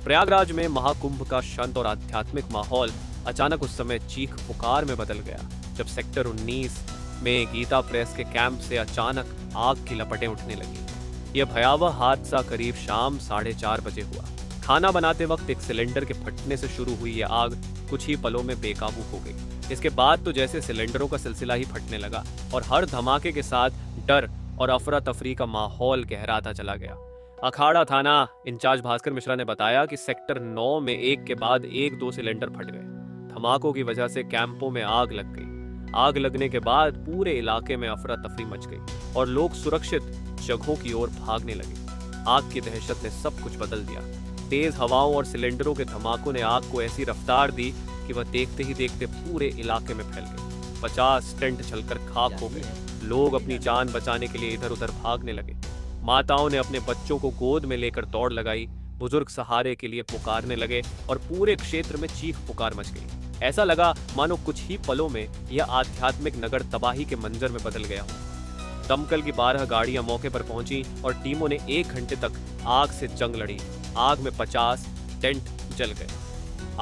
प्रयागराज में महाकुंभ का शांत और आध्यात्मिक माहौल अचानक उस समय चीख पुकार में बदल गया जब सेक्टर 19 में गीता प्रेस के कैंप से अचानक आग की लपटें उठने लगी। यह भयावह हादसा करीब शाम 4:30 बजे हुआ। खाना बनाते वक्त एक सिलेंडर के फटने से शुरू हुई यह आग कुछ ही पलों में बेकाबू हो गई। इसके बाद तो जैसे सिलेंडरों का सिलसिला ही फटने लगा और हर धमाके के साथ डर और अफरा तफरी का माहौल गहराता चला गया। अखाड़ा थाना इंचार्ज भास्कर मिश्रा ने बताया कि सेक्टर 9 में एक के बाद एक 2 सिलेंडर फट गए। धमाकों की वजह से कैंपों में आग लग गई। आग लगने के बाद पूरे इलाके में अफरा तफरी मच गई और लोग सुरक्षित जगहों की ओर भागने लगे। आग की दहशत ने सब कुछ बदल दिया। तेज हवाओं और सिलेंडरों के धमाकों ने आग को ऐसी रफ्तार दी कि वह देखते ही देखते पूरे इलाके में फैल गई। 50 टेंट जलकर खाक हो गए। लोग अपनी जान बचाने के लिए इधर उधर भागने लगे। माताओं ने अपने बच्चों को गोद में लेकर दौड़ लगाई। बुजुर्ग सहारे के लिए पुकारने लगे और पूरे क्षेत्र में चीख पुकार मच गई। ऐसा लगा मानो कुछ ही पलों में यह आध्यात्मिक नगर तबाही के मंजर में बदल गया हो। दमकल की 12 गाड़ियां मौके पर पहुंची और टीमों ने 1 घंटे तक आग से जंग लड़ी। आग में 50 टेंट जल गए।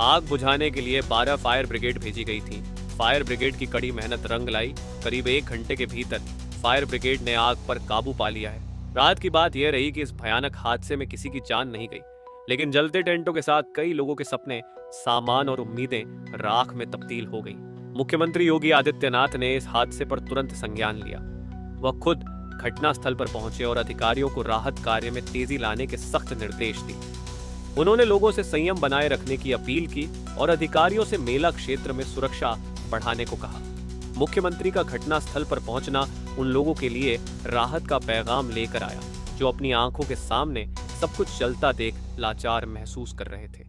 आग बुझाने के लिए 12 फायर ब्रिगेड भेजी गई थी। फायर ब्रिगेड की कड़ी मेहनत रंग लाई। करीब 1 घंटे के भीतर फायर ब्रिगेड ने आग पर काबू पा लिया है। रात की बात यह रही कि इस भयानक हादसे में किसी की जान नहीं गई, लेकिन जलते टेंटों के साथ कई लोगों के सपने, सामान और उम्मीदें राख में तब्दील हो गई। मुख्यमंत्री योगी आदित्यनाथ ने इस हादसे पर तुरंत संज्ञान लिया। वह खुद घटनास्थल पर पहुंचे और अधिकारियों को राहत कार्य में तेजी लाने के सख्त निर्देश दिए। उन्होंने लोगों से संयम बनाए रखने की अपील की और अधिकारियों से मेला क्षेत्र में सुरक्षा बढ़ाने को कहा। मुख्यमंत्री का घटनास्थल पर पहुंचना उन लोगों के लिए राहत का पैगाम लेकर आया जो अपनी आंखों के सामने सब कुछ चलता देख लाचार महसूस कर रहे थे।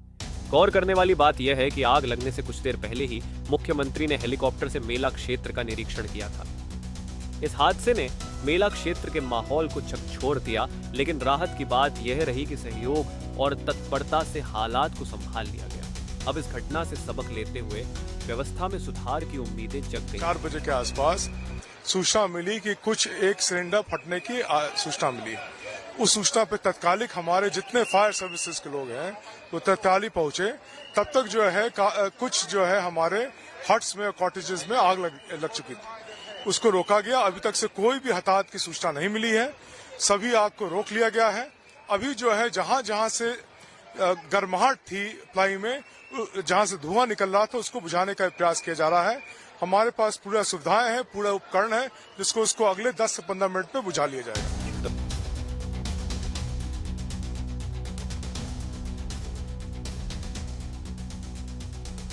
गौर करने वाली बात यह है कि आग लगने से कुछ देर पहले ही मुख्यमंत्री ने हेलीकॉप्टर से मेला क्षेत्र का निरीक्षण किया था। इस हादसे ने मेला क्षेत्र के माहौल को झकझोर दिया, लेकिन राहत की बात यह रही कि सहयोग और तत्परता से हालात को संभाल लिया गया। अब इस घटना से सबक लेते हुए व्यवस्था में सुधार की उम्मीदें जग गई। 4 बजे के आसपास सूचना मिली कि कुछ एक सिलेंडर फटने की सूचना मिली। उस सूचना पे तत्कालिक हमारे जितने फायर सर्विसेज के लोग हैं वो तत्कालिक पहुंचे। तब तक जो है कुछ जो है हमारे हट्स में, कॉटेजेस में आग लग चुकी थी। उसको रोका गया। अभी तक से कोई भी हताहत की सूचना नहीं मिली है। सभी आग को रोक लिया गया है। अभी जो है जहां जहां से गर्माहट थी प्लाई में, जहां से धुआं निकल रहा था, उसको बुझाने का प्रयास किया जा रहा है। हमारे पास पूरा सुविधाएं हैं, पूरा उपकरण है जिसको उसको अगले 10 से 15 मिनट में बुझा लिया जाएगा।